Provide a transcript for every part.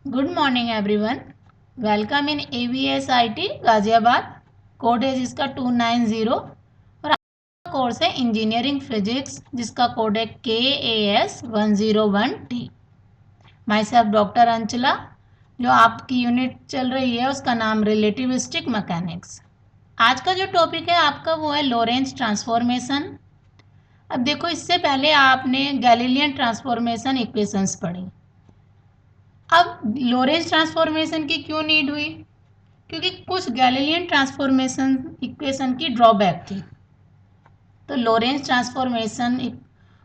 Good morning everyone. Welcome in AVSIT Ghaziabad. Code है जिसका 290 और आपका कोर्स है इंजीनियरिंग फिजिक्स जिसका कोड है KAS101T। My self doctor Anchala. जो आपकी यूनिट चल रही है उसका नाम रिलेटिविस्टिक मैकेनिक्स। आज का जो टॉपिक है आपका वो है लोरेंज ट्रांसफॉर्मेशन। अब देखो, इससे पहले आपने गैलीलियन ट्रांसफॉर्मेशन इक्वेशंस पढ़ी। अब लोरेंज ट्रांसफॉर्मेशन की क्यों नीड हुई? क्योंकि कुछ गैलीलियन ट्रांसफॉर्मेशन इक्वेशन की ड्रॉबैक थी। तो लोरेंज ट्रांसफॉर्मेशन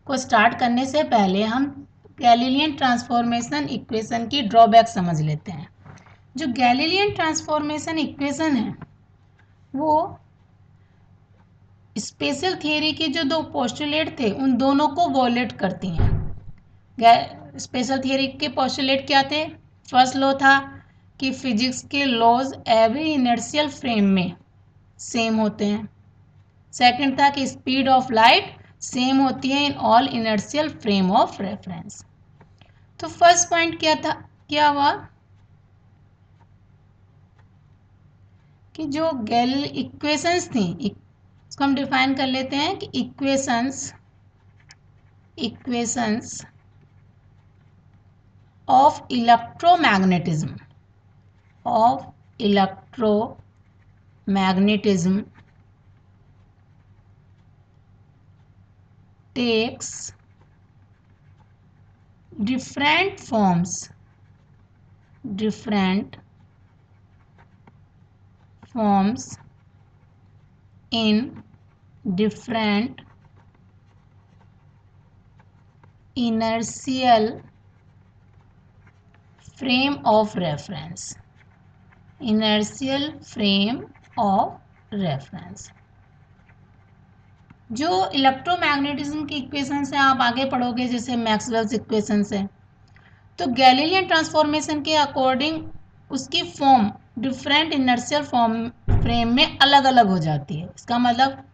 को स्टार्ट करने से पहले हम गैलीलियन ट्रांसफॉर्मेशन इक्वेशन की ड्रॉबैक समझ लेते हैं। जो गैलीलियन ट्रांसफॉर्मेशन इक्वेशन है वो स्पेशल थियरी के जो दो पोस्टुलेट थे उन दोनों को वॉयलेट करती हैं। स्पेशल थियरी के पोस्टुलेट क्या थे? फर्स्ट लॉ था कि फिजिक्स के लॉज एवरी इनर्शियल फ्रेम में सेम होते हैं। सेकंड था कि स्पीड ऑफ लाइट सेम होती है in all inertial frame of reference. तो फर्स्ट पॉइंट क्या हुआ कि जो गैल इक्वेशंस थी, इसको हम डिफाइन कर लेते हैं कि equations of electromagnetism takes different forms in different inertial frame of reference. जो इलेक्ट्रोमैग्नेटिज्म की इक्वेशन से आप आगे पढ़ोगे, जैसे मैक्सवेल्स इक्वेशन से, तो गैलीलियन ट्रांसफॉर्मेशन के अकॉर्डिंग उसकी form different inertial form frame में अलग अलग हो जाती है। इसका मतलब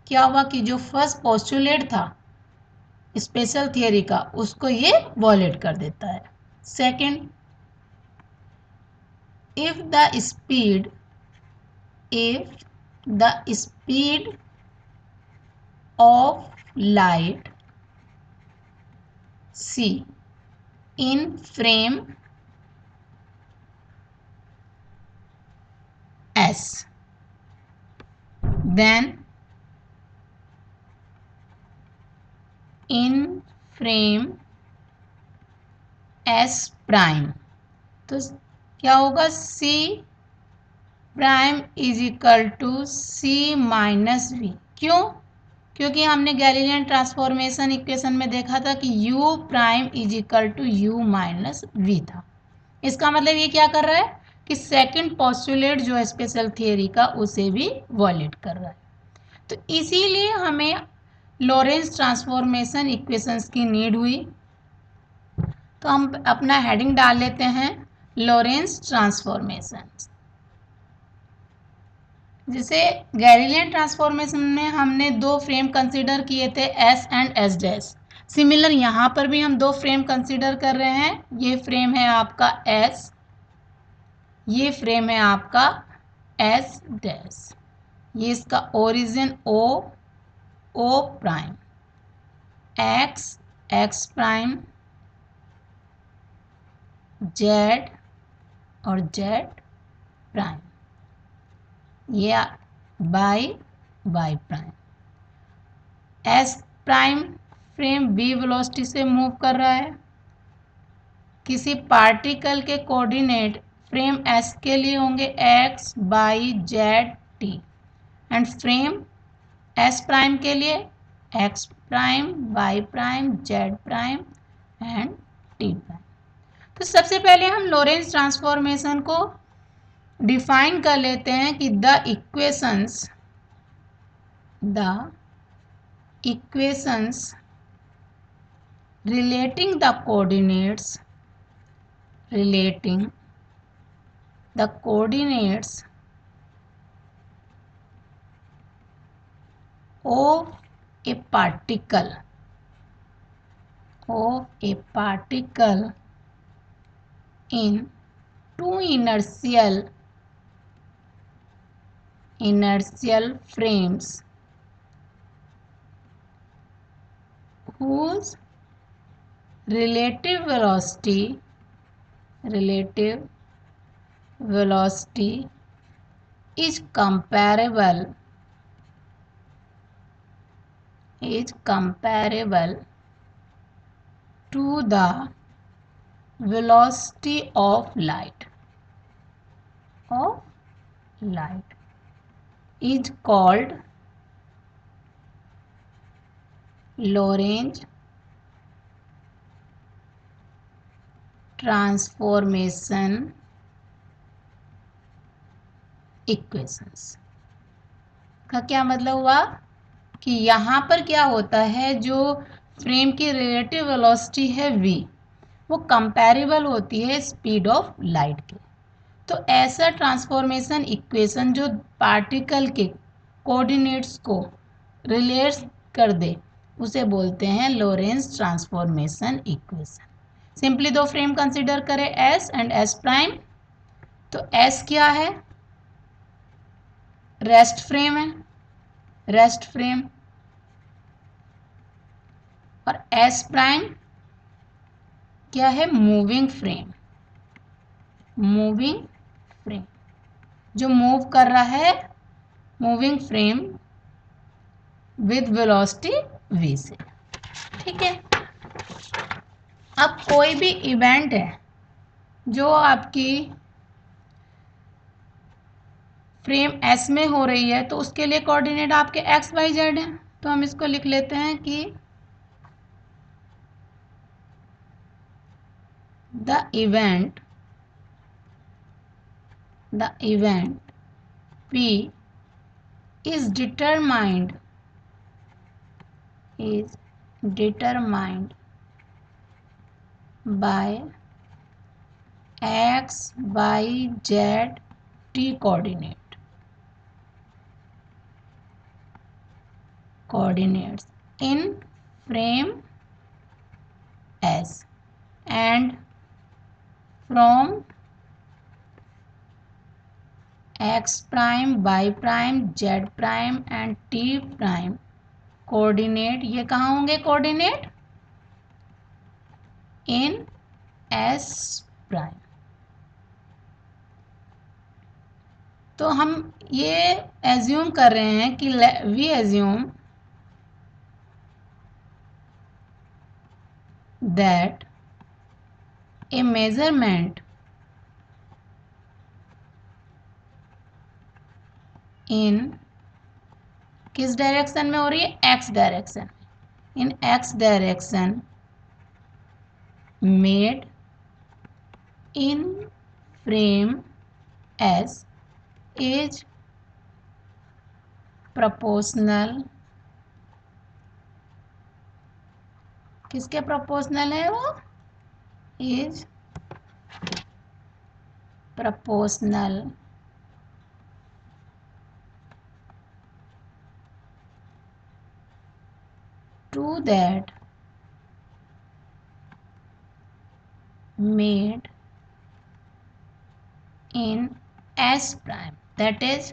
क्या हुआ कि जो फर्स्ट पोस्टुलेट था स्पेशल थियरी का उसको ये वॉयलेट कर देता है। Second, if the speed of light c in frame S, then in frame S prime, तो क्या होगा? C prime is equal to C minus V। क्यों? क्योंकि हमने गैलीलियन ट्रांसफॉर्मेशन इक्वेशन में देखा था कि U prime is equal to U minus V था। इसका मतलब ये क्या कर रहा है कि सेकंड पोस्टुलेट जो है स्पेशल थियरी का उसे भी वॉयलेट कर रहा है। तो इसीलिए हमें लोरेंज ट्रांसफॉर्मेशन इक्वेशंस की नीड हुई। तो हम अपना हेडिंग डाल लेते हैं लोरेंज ट्रांसफॉर्मेशन। जैसे गैलीलियन ट्रांसफॉर्मेशन में हमने दो फ्रेम कंसीडर किए थे, S and S dash. Similar यहाँ पर भी हम दो फ्रेम कंसीडर कर रहे हैं। ये फ्रेम है आपका एस, ये फ्रेम है आपका एस डैश। ये इसका origin O prime, X prime, Z और जेड प्राइम, ये Y prime. S prime frame v velocity से मूव कर रहा है। किसी पार्टिकल के कोऑर्डिनेट फ्रेम s के लिए होंगे x, y, z, t, and frame s prime के लिए x prime, y prime, z prime and t prime. तो सबसे पहले हम लोरेंज ट्रांसफॉर्मेशन को डिफाइन कर लेते हैं कि the equations relating the coordinates of a particle in two inertial frames whose relative velocity is comparable to the velocity of light is called Lorentz transformation equations. का क्या मतलब हुआ कि यहाँ पर क्या होता है, जो फ्रेम की रिलेटिव वेलोसिटी है v, वो कंपैरेबल होती है स्पीड ऑफ लाइट के। तो ऐसा ट्रांसफॉर्मेशन इक्वेशन जो पार्टिकल के कोऑर्डिनेट्स को रिलेट कर दे, उसे बोलते हैं लोरेंट्ज ट्रांसफॉर्मेशन इक्वेशन। सिंपली दो फ्रेम कंसिडर करें, S एंड S प्राइम। तो S क्या है? रेस्ट फ्रेम है, रेस्ट फ्रेम। और S प्राइम क्या है? मूविंग फ्रेम, जो मूव कर रहा है, moving frame with velocity v से। ठीक है। अब कोई भी इवेंट है जो आपकी फ्रेम S में हो रही है, तो उसके लिए कोऑर्डिनेट आपके x y z है। तो हम इसको लिख लेते हैं कि the event P is determined by x y z t coordinates in frame S, and from x prime, y prime, z prime and t prime coordinate, ये कहाँ होंगे कोऑर्डिनेट? इन S प्राइम। तो हम ये एज्यूम कर रहे हैं कि we assume that a measurement in किस डायरेक्शन में हो रही है? x direction. In x direction made in frame S is proportional, किसके प्रोपोर्शनल है वो? Is proportional to that made in S prime, that is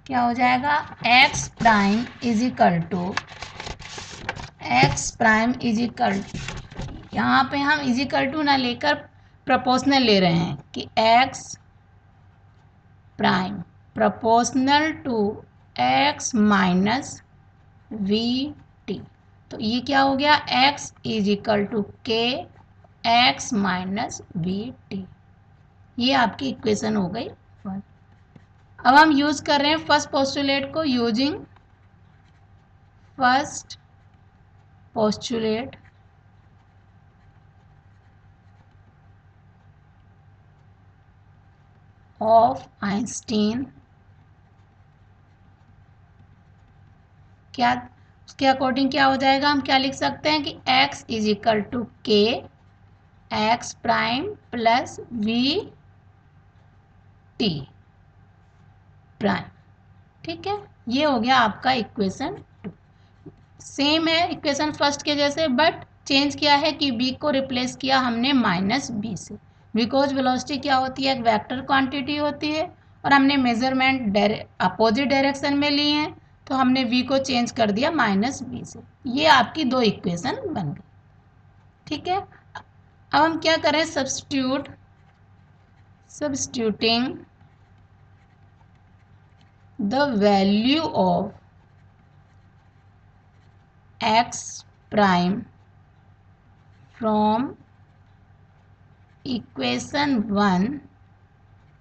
क्या हो जाएगा? x prime is equal to यहाँ पे हम इज इक्वल टू ना लेकर प्रोपोर्शनल ले रहे हैं कि x prime proportional to x minus V T. तो ये क्या हो गया? x is equal to K x minus V T. ये आपकी इक्वेशन हो गई 1। अब हम यूज कर रहे हैं फर्स्ट पोस्टुलेट को। Using first postulate of Einstein, क्या उसके अकॉर्डिंग क्या हो जाएगा? हम क्या लिख सकते हैं कि x is equal to K X prime plus V T prime. ठीक है, ये हो गया आपका इक्वेशन 2। सेम है इक्वेशन फर्स्ट के जैसे, बट चेंज किया है कि बी को रिप्लेस किया हमने माइनस बी से, बिकॉज वेलोसिटी क्या होती है, एक वेक्टर क्वांटिटी होती है और हमने मेजरमेंट अपोजिट डायरेक्शन में लिए हैं, तो हमने v को चेंज कर दिया माइनस बी से। ये आपकी दो इक्वेशन बन गई। ठीक है, अब हम क्या करें, substituting the value of x prime from equation 1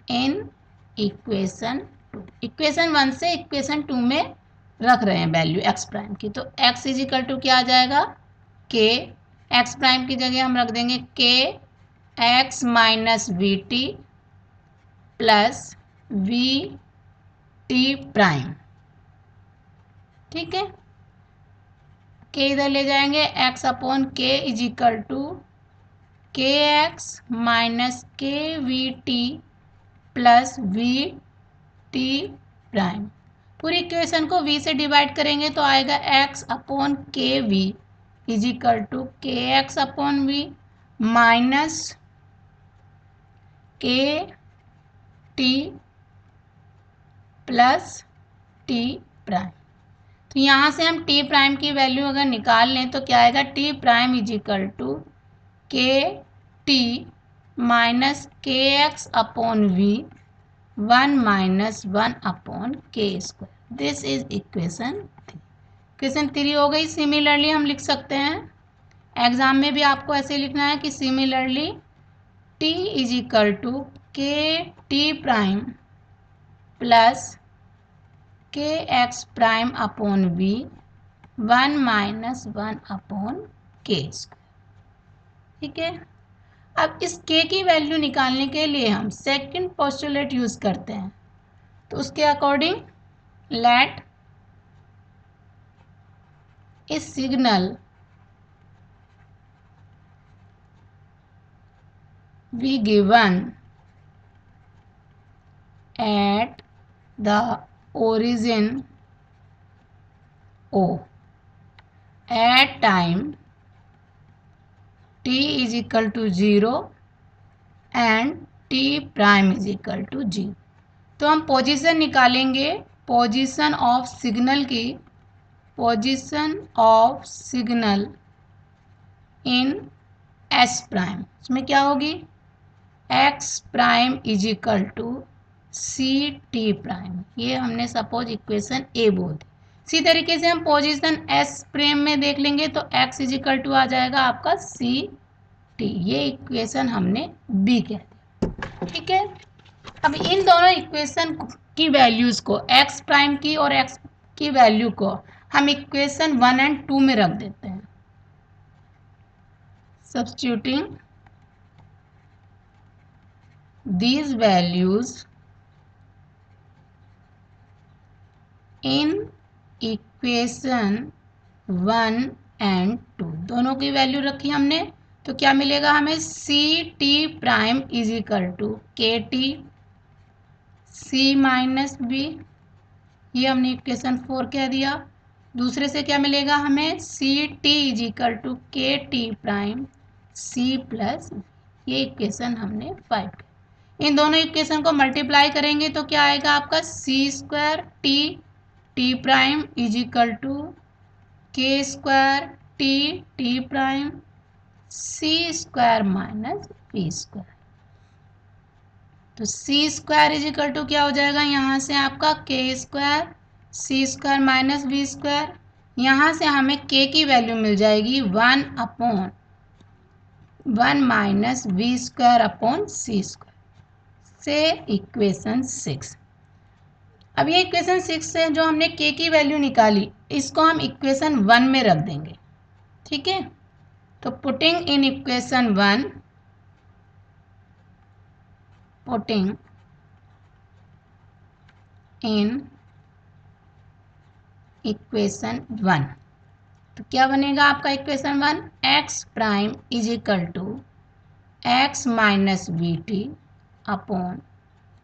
in equation 2। Equation 1 से इक्वेशन 2 में रख रहे हैं वैल्यू x प्राइम की, तो x इज इक्वल टू क्या आ जाएगा, k, x प्राइम की जगह हम रख देंगे k x minus V T plus V T prime. ठीक है, k इधर ले जाएंगे, x upon k is equal to K X minus K V T plus V T prime. पूरी इक्वेशन को v से डिवाइड करेंगे तो आएगा x upon K V is equal to K x upon V minus K T plus T prime. तो यहाँ से हम टी प्राइम की वैल्यू अगर निकाल लें तो क्या आएगा, t prime is equal to के टी माइनस के x upon we 1 minus 1 upon के square. This is equation 3। Equation 3 हो गई। सिमिलरली हम लिख सकते हैं, एग्जाम में भी आपको ऐसे लिखना है कि similarly T is equal to के T prime plus K X prime upon we 1 minus 1 upon के स्क्वायर। ठीक है, अब इस k की वैल्यू निकालने के लिए हम सेकंड पोस्टुलेट यूज करते हैं, तो उसके according let a signal be given at the origin O at time t is equal to 0 and t prime is equal to 0। तो हम पोजीशन निकालेंगे, पोजीशन ऑफ सिग्नल की, position of signal in S prime. इसमें क्या होगी, X prime is equal to C T prime. ये हमने suppose equation ए बोल दी। इसी तरीके से हम पोजीशन एस प्राइम में देख लेंगे तो एक्स इज इक्वल टू आ जाएगा आपका सी टी। ये इक्वेशन हमने बी कह दिया। ठीक है, अब इन दोनों इक्वेशन की वैल्यूज को, एक्स प्राइम की और एक्स की वैल्यू को हम इक्वेशन 1 एंड 2 में रख देते हैं। Substituting these values in equation 1 and 2, दोनों की वैल्यू रखी हमने, तो क्या मिलेगा हमें, C T prime is equal to के टी सी माइनस बी, ये हमने इक्वेशन 4 कह दिया। दूसरे से क्या मिलेगा हमें, C T is equal to के टी प्राइम सी प्लस, ये इक्वेशन हमने 5 कह। इन दोनों इक्वेशन को मल्टीप्लाई करेंगे तो क्या आएगा आपका, c square t t prime is equal to k square t t prime c square minus b square. तो c square is equal to क्या हो जाएगा, यहाँ से आपका k square c square minus b square. यहाँ से हमें के की वैल्यू मिल जाएगी 1 upon 1 minus b square upon सी स्क्वायर से इक्वेशन 6। अब ये इक्वेशन 6 से जो हमने k की वैल्यू निकाली, इसको हम इक्वेशन 1 में रख देंगे। ठीक है, तो putting in equation 1, putting in equation 1, तो क्या बनेगा आपका equation 1, X prime is equal to X minus V T upon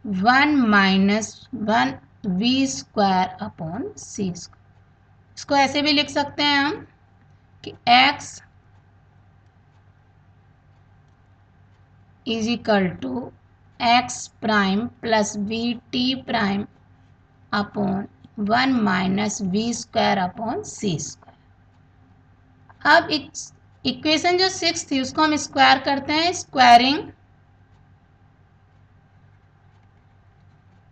1 minus 1 V square upon C square. इसको ऐसे भी लिख सकते हैं हम कि x is equal to X prime plus V T prime upon 1 minus we square upon C square. अब equation जो 6 थी उसको हम स्क्वायर करते हैं, स्क्वायरिंग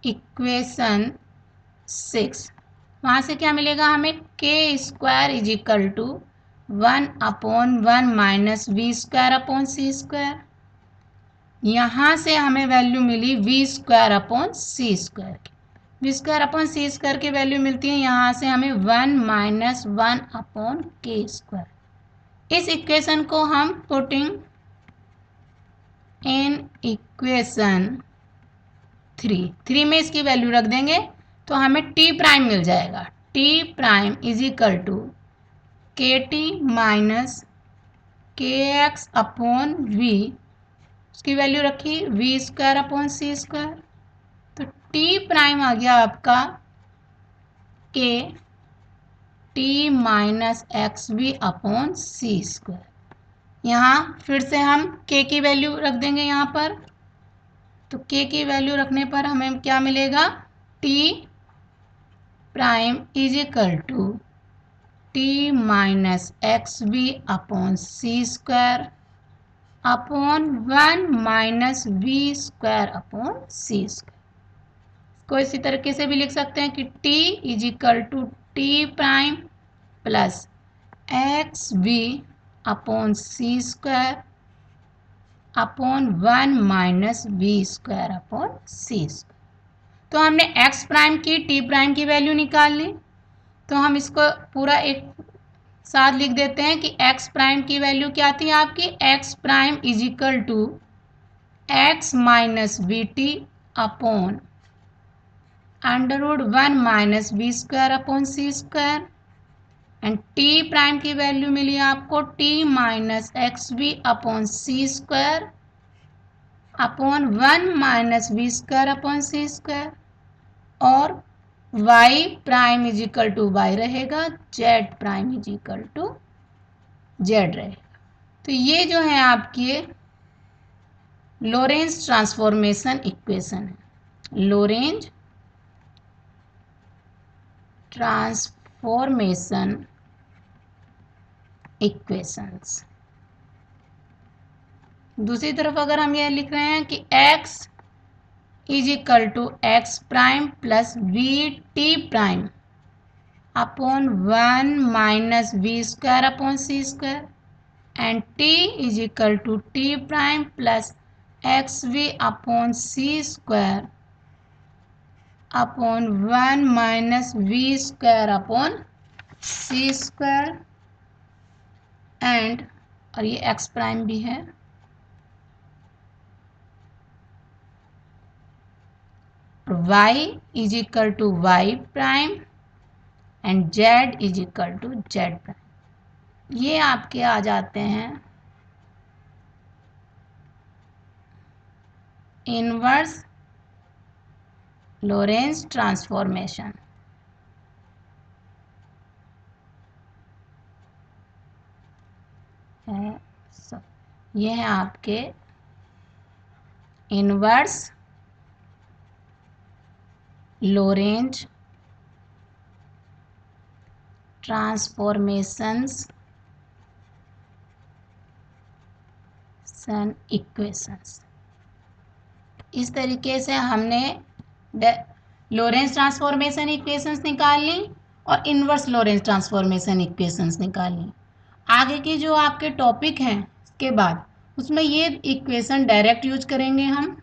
इक्वेशन 6। वहाँ से क्या मिलेगा हमें, k square is equal to 1 upon 1 minus we square upon C square. यहाँ से हमें वैल्यू मिली वी स्क्वायर अपॉन सी स्क्वायर की। वी स्क्वायर अपॉन सी स्क्वायर की वैल्यू मिलती है यहाँ से हमें 1 माइनस 1 अपॉन के स्क्वायर। इस इक्वेशन को हम पुटिंग इन इक्वेशन 3 में इसकी वैल्यू रख देंगे तो हमें टी प्राइम मिल जाएगा। T prime is equal to के टी माइनस के एक्स अपॉन वी, उसकी वैल्यू रखी वी स्क्वायर अपॉन सी स्क्वायर। तो टी प्राइम आ गया आपका K T minus X V upon सी स्क्वायर। यहाँ फिर से हम के की वैल्यू रख देंगे यहाँ पर, तो के की वैल्यू रखने पर हमें क्या मिलेगा, T prime is equal to T minus X V upon C square upon 1 minus we square upon C square. को इसी तरीके से भी लिख सकते हैं कि t is equal to T prime plus X V upon C square upon 1 minus we square upon C square. तो हमने x प्राइम की t प्राइम की वैल्यू निकाल ली, तो हम इसको पूरा एक साथ लिख देते हैं कि x प्राइम की वैल्यू क्या थी आपकी, x prime is equal to X minus V T upon √1 minus we square upon C square. And T prime की वैल्यू मिली आपको t minus X V upon C square upon 1 minus we square upon C square. और y prime is equal to Y रहेगा, z prime is equal to z रहेगा। तो ये जो है आपकी लोरेंज ट्रांसफॉर्मेशन इक्वेशन है। Lorentz transformation equations. दूसरी तरफ अगर हम यह लिख रहे हैं कि x is equal to X prime plus V T prime upon 1 minus we square upon C square and t is equal to T prime plus X V upon C square upon 1 minus we square upon C square. And और ये x prime भी है, y is equal to Y prime and z is equal to z prime. ये आपके आ जाते हैं inverse Lorentz transformation. ये है आपके इनवर्स लोरेंज ट्रांसफॉर्मेशंस इक्वेशंस। इस तरीके से हमने लोरेंज ट्रांसफॉर्मेशन इक्वेशंस निकाल ली और इनवर्स लोरेंज ट्रांसफॉर्मेशन इक्वेशंस निकाल ली। आगे के जो आपके टॉपिक हैं इसके बाद उसमें ये इक्वेशन डायरेक्ट यूज करेंगे हम,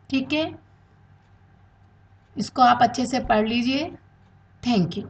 ठीक है। इसको आप अच्छे से पढ़ लीजिए। Thank you.